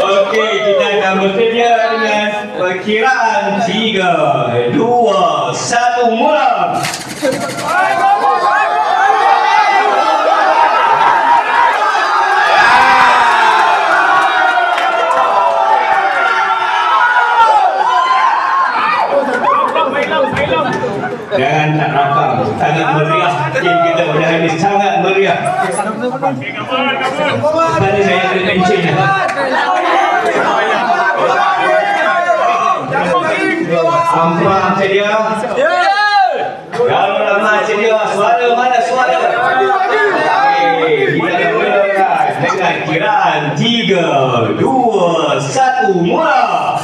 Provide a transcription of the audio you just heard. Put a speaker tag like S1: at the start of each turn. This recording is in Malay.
S1: Okey, kita akan bersedia dengan perkiraan 3, 2, 1, mula. Jangan tak rakam, sangat meriah. Tim kita pada hari ini sangat meriah. Tadi saya ada tension. Ampang sedia. Kalau lama sedia, suara mana suara? Kita mulakan dengan kiraan 3, 2, 1, mula.